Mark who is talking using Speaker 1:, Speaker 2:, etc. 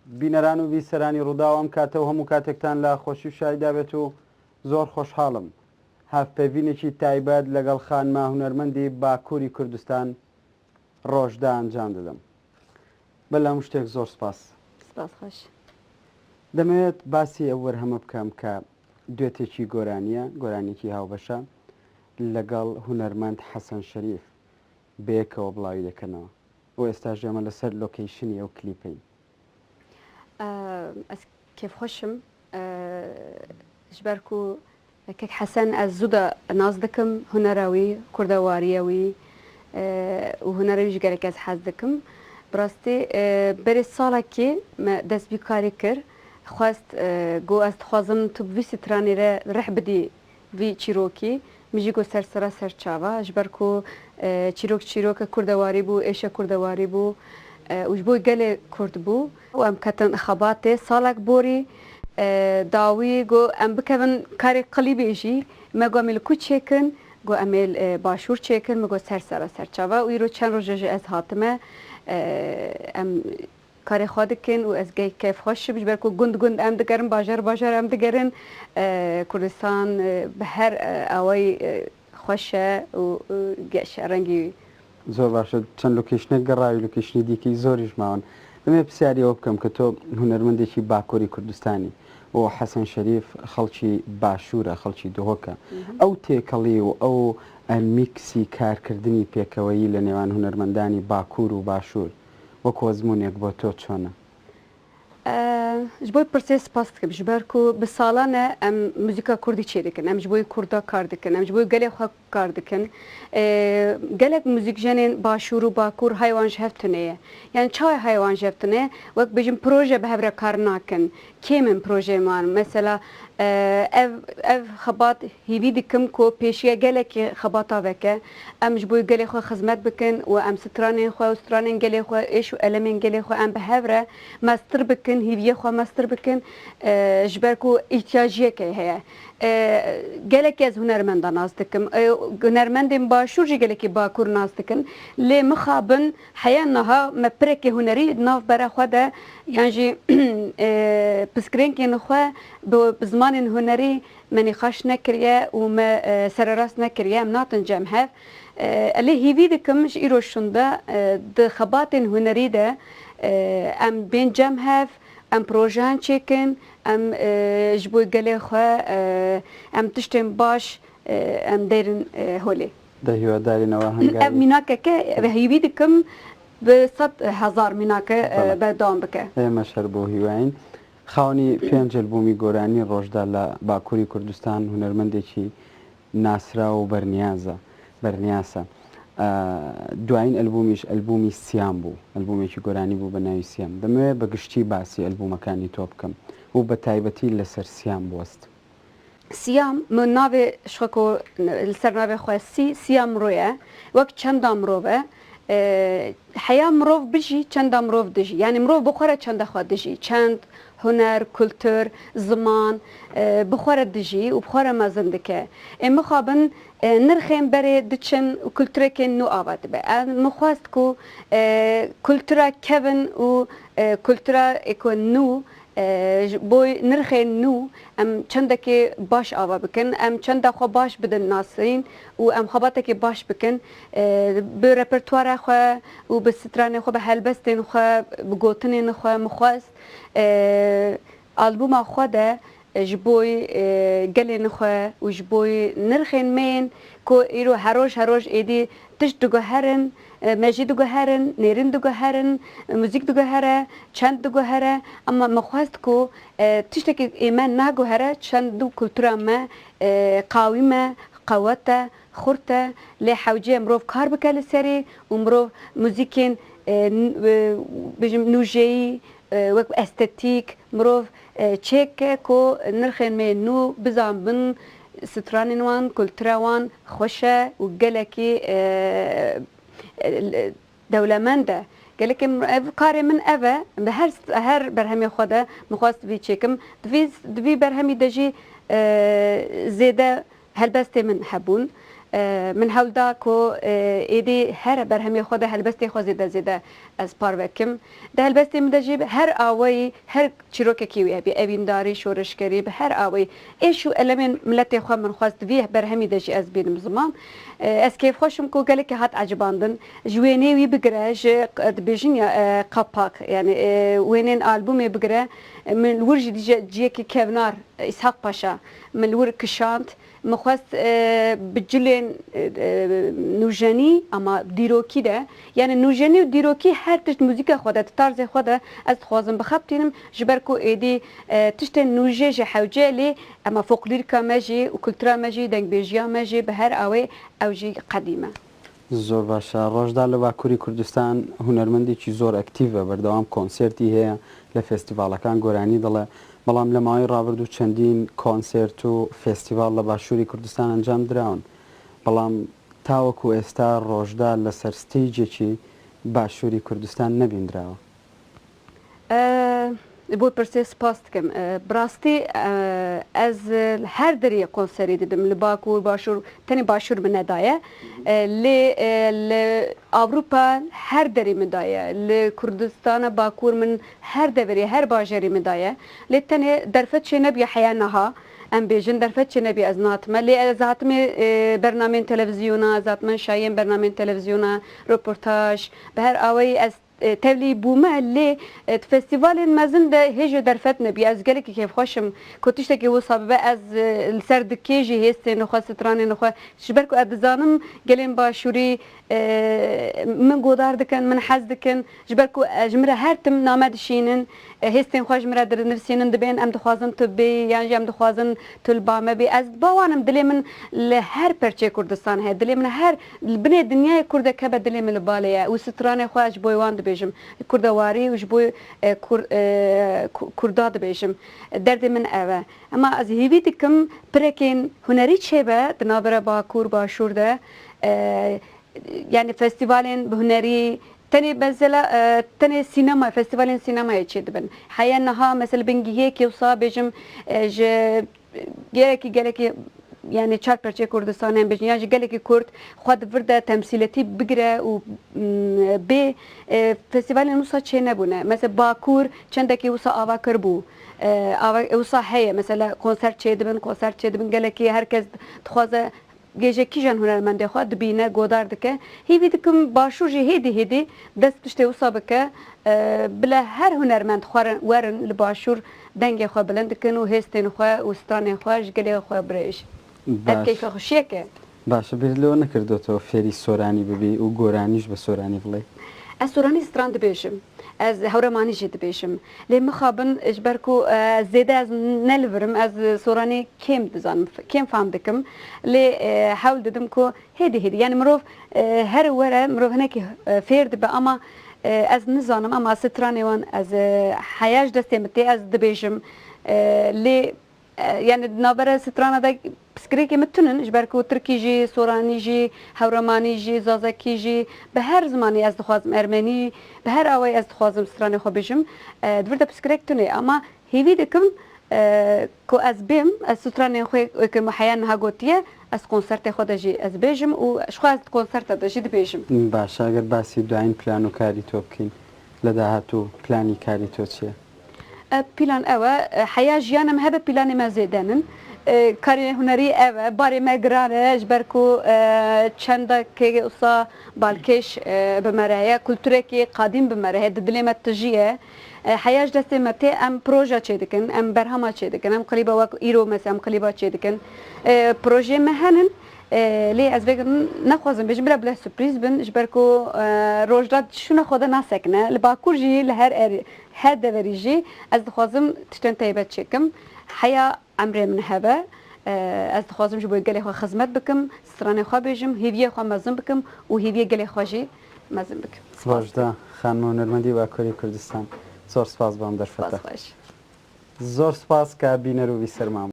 Speaker 1: بینەران و بیسەرانی ڕووداوام کاتەوە هەموو کاتێکتان لە خۆشی و شایدا بێت و زۆر خۆشحاڵم. هەفپێوینێکی تایبەت لەگەڵ خانما هونەرمەندی باکووری کوردستان ڕۆژدا ئەنجام دەدەم. بەلام شتێک زۆر سپاس.
Speaker 2: سپاس خۆش.
Speaker 1: دەمەوێت باسی ئەو وەرهەمە بکەم کە دوێتێکی گۆرانیە، گۆرانێکی هاوبەشە لەگەڵ هونەرمەند حەسەن شەریف بەیەکەوە بڵاوی دەکەنەوە و ئێستا ژێمە لەسەر لۆکەیشنی ئەو کلیپەی.
Speaker 2: ئەس کێفخۆشم ژبەر و کەک حەسەن ئەس زوودە ناز دەکەم هونەراوی کوردەواریەوی و هونەرەویش گەلێک ئەس حەز دەکەم. بڕاستی بەرێ ساڵێکی دەستبی کاری کرد خواست گۆ ئەس دixwazim tu bi vî stranê re rih bidî vî çîrokî min jî got sersera serçava ji ber ku çîroka kurdewarî bû êşa kurdewarî bû û ji bo gelê Kurd bû û em ketin xebatê salek borî dawî got em bikevin karê qilîbê jî me got em ê li ku çêkin got em ê başûr çêkin min got sersera serçava û îro çend roje ji ez hatime em karê xwe dikin û ez kêfxweşim ji ber ku gund gund em digerin bajar em digerin Kurdistan bi her awayî xweş e û geş e rengî
Speaker 1: زۆر باشە چەند لۆکیشنێک گەڕاوی لۆکیشنی دیکەی زۆریش ماون. دەمێ پرسیاریەوە بکەم کە تۆ هونەرمەندێکی باکووری کوردستانی و حەسەن شەریف خەڵکی باشوورە خەڵکی دهۆکە ئەو تێکەڵی و ئەو میکسی کارکردنی پێکەوەیی لە نێوان هونەرمەندانی باکوور و باشوور وەکو ئەزمونێک بۆ تۆ چۆنە؟
Speaker 2: ji bo pirsê spas dikim ji ber ku bi salan e em muzîka Kurdî çê dikin em ji bo Kurda kar dikin em ji bo gelê xwe kar dikin gelek muzîk jenên başûr û bakur haywan ji hev tune ye yani çawa haywan ji hev tune wek bijin proje bi hev re kar nakin kê min projeyê wan mesela ev xebat hîvî dikim ku pêşiya gelekî xebata veke em ji bo gelê xwe xizmet bikin û em stranên xwe û stranên gelê xwe êş û elemên gelê xwe em bi hev re mestir bikin hîviye xwe mestir bikin ji ber ku îhtiyaciyekê heye gelekî ez hunermenda nas dikim hunermendên başûr jî gelekî bakur nas dikin lê mixabin heya niha me pirekê hunerî nav bera xwe de yan jî piskirênkên xwe bi zimanên hunerî me nîxaş nekiriye û me sererast nekiriye em natin cem hev lê hîvî dikim ji îro şunda di xebatên hunerî de em bên cem hev em projeyan çêkin em ji bo gelê xwe em tiştên baş em derin holê
Speaker 1: دەهیوادارینەوە
Speaker 2: ev mînakeke hîvî dikim bi 100,000 mînake berdewam bike.
Speaker 1: ئێمە شەر بۆ هیواین خاوەنی پێنج ئەلبومی گۆرانی ڕۆژدا لە باکووری کوردستان هونەرمەندێکی ناسرا و بەرنیاسە دوایین ئەلبومیش ئەلبومی سیام بوو ئەلبومێکی گۆرانی بوو بە ناوی سیام دەمەوێت بەگشتی باسی ئەلبومەکانی تۆ بکەم و بە تایبەتی لەسەر سیام بوەست.
Speaker 2: سیام من navê şxeko li ser navê xwe siyam mirov ye wek çenda mirov e heya mirov bijî çenda mirov dijî yani mirov bi xwe re çenda xwe dijî çend huner kultur ziman bi xwe re dijî û bi xwe re mezin dike ê mixabin nirxên berê diçin û kulturekên nû ava dibe min xwest ku kultura kevin û kultura eko nû bo nirxên nû em çendekê baş ava bikin em çenda xwe baş bidin nasîn û em xebatekê baş bikin bi repertuara xwe û bi stranê xwe bi helbestên xwe bi gotinên xwe min xwest albûma xwe de ji bo gelên xwe û ji bo nirxên me yên ku îro heroj êdî tişt diguherin mejî diguherin nêrîn diguherin muzîk diguhere çend diguhere ama min xwest ku tiştekî ême naguhere çend û kultura me qawî me qewet e xurt e lê hewciye mirov kar bike li serê û mirov muzîkên bijim nûjeyî wek estetîk mirov çêke ku nirxên me nû bizanbin stranên wan kultura wan xweş e û gelekî dewlemend e gelekî ev karê min ev e bi her berhemê xwe de min xwest vî çêkim di vî berhemî de jî zêde helbestê min hebûn من هەولدا کۆ ئێدی هەرە بەرهەمی خۆدا هەلبەستی خۆزی دەزیدە ئەس پارڤەکم دە هەلبەستی من دەژی هەر ئاوەی هەر چیرۆکێکی وێ بێ ئەڤینداری شۆرشکەری بە هەر ئاوەی ئێش و ئەلەمێن ملەتی خۆ من خواست وێ بەرهەمی دەژی ئەس بینم زمان ئەس کەیف خۆشم کۆ گەلێکی هات عجباندن ji wênê bigire ji dibêjin ya qapak yani wênên albûmê bigire min li wir jî ciyekî kevnar İshak Paşa min li wir kişand min xwest bi cilên nûjenî ama dîrokî de yani nûjenî û dîrokî her tişt muzîka xwe de tarzê xwe de ez dixwazim bixebtînim ji ber ku êdî tiştên nûjê ji hewce lê ama foqlîrka me jî û kultura me jî dengbêjiya me jî bi her awê ew jî qedîme.
Speaker 1: زۆر باشە ڕۆژدا لە باکووری کوردستان هونەرمەندێکی زۆر ئەکتیڤە بەردەوام کۆنسرتی هەیە لە فێستیڤالەکان گۆرانی دەڵێ بەڵام لە ماوەی ڕابردوو چەندین کۆنسرت و فێستیڤال لە باشووری کوردستان ئەنجام دراون بەڵام تاوەکو ئێستا ڕۆژدا لەسەر ستیجێکی باشووری کوردستان نەبیندراوە.
Speaker 2: بۆ پرسێ سپاس دکەم بڕاستی ئەز هەر دەریە کۆنسەری ددم لە باکوور باشوور تەنی باشوور من نەدایە لێ لە ئاوروپا هەر دەری مدایە لە کوردستانە باکوور من هەر دەبێ هەر باژێری مدایە لێ تەنێ دەرفەت چێ نەبیە حەیانەها ئەم بێژن دەرفەت چێ نەبی ئەز ناتمە لێ ئەزاتمێ بەرنامێن تەلەڤیزیۆنا زاتمە شایەن بەرنامێن تەلەڤیزیۆنا ڕۆپۆرتاژ بە هەر ئاوەی ئەس تەولی بوومە لێ فستیڤالên mezin de hêjê derfet nebî ez gelekî kêfxweşim ku tiştekî wisa bibe ez li ser dikê jî hêstên xwe stranên xwe ji ber ku ez dizanim gelên başûrî min godar dikin min hez dikin ji ber ku ji min re her tim name dişînin hêstên xwe ji min re dinivîsînin dibên em dixwazin tu bê yan jî em dixwazin tu li ba me bê ez bawanim dilê min li her perçê Kurdistan heye dilê min her binê dinyayê Kurdek hebe dilê min li balê ye û stranê xwe ji bo wan dibêjim kurdewarî û ji bo Kurda dibêjim derdê min ev e ama ez hêvî dikim pirekên hunerî çêbe di navbera Bakur başûr de yani festivalên bi hunerî tenê bezela tenê sînema festivalên sînemayê çê dibin heya niha mesela bingihiyekê wisa bêjim ji gelekî yani çar perçe Kurdistanê bêjin yan ji gelekî Kurd xwe divir de temsîletî bigire û bê festivalên wisa çê nebûne mesela Bakur çendekî wisa ava kirbû wisa heye mesela konser çê dibin gelekî herkes dixwaze gêje kîjan hunermendê xwe dibîne godar dike hêvî dikim başûr jî hêdî hêdî dest piştê wisa bike bile her hunermend werin li başûr dengê xwe bilind dikin û hêstên xwe û stranên xwe ji gelê xwe birêj ev keyfa xuşiyek e
Speaker 1: باشە بیر لەوە نەکردوێتەوە فێری سۆرانی ببی و گۆرانیش بە سۆرانی بڵێ
Speaker 2: ez soranî stran dibêjim ez hewremanî jî dibêjim lê mixabin ji ber ku zêde ez nelivirim ez soranî kêm dizanim kêm fam dikim lê hewl didim ku hêdî hêdî yani mirov her were mirov hinekî fêr dibe ama ez nizanim ama stranê wan ez heya ji destê min tê ez dibêjim lê yani navbera strana da piskirêkê min tune ji ber ku Tirkî jî soranî jî hewremanî jî zazakî jî bi her zimanî ez dixwazim ermenî bi her awayê ez dixwazim stranê xwe bêjim divir de piskirêk tune ama hêvî dikim ku ez bêm ez stranên xwe wekî heya niha gotiye ez konsertê xwe de jî ez bêjim û ji xwe ez konserta de jî dibêjim
Speaker 1: باشە ئەگەر باسی دوایین پلان و کاری تۆ بکەین لە داهاتوو پلانی کاری تۆ چییە؟
Speaker 2: پلان ew e heya jiyanem hebe planê me zêdenin karê hunerî ev e barê me giran e ji ber ku çendekê wisa balkêş bi me re heye kulturekî qadîm bi me re heye di dilê me tijî ye heya ji destê me tê em proje çê dikin em berhema çê dikin em qilîba wek îro mesela em qilîba çê dikin projeyê me henin lê ez vê nexwazim bêjim bira bila sürprîz bin ji ber ku rojda şûna xwe de nasekine li Bakur jî li her deverî jî ez dixwazim tiştên taybet çêkim heya emrê min hebe ez dixwazim ji bo gelê xwe xizmet bikim stranê xwe bêjim hêviyê xwe mezin bikim û hêviyê gelê xwe jî mezin bikim
Speaker 1: باشدا خانم هونەرمەندی باکووری کوردستان زۆر سپاس بەم دەرفەتە زۆر سپاس کە بینەر و بیسەرمام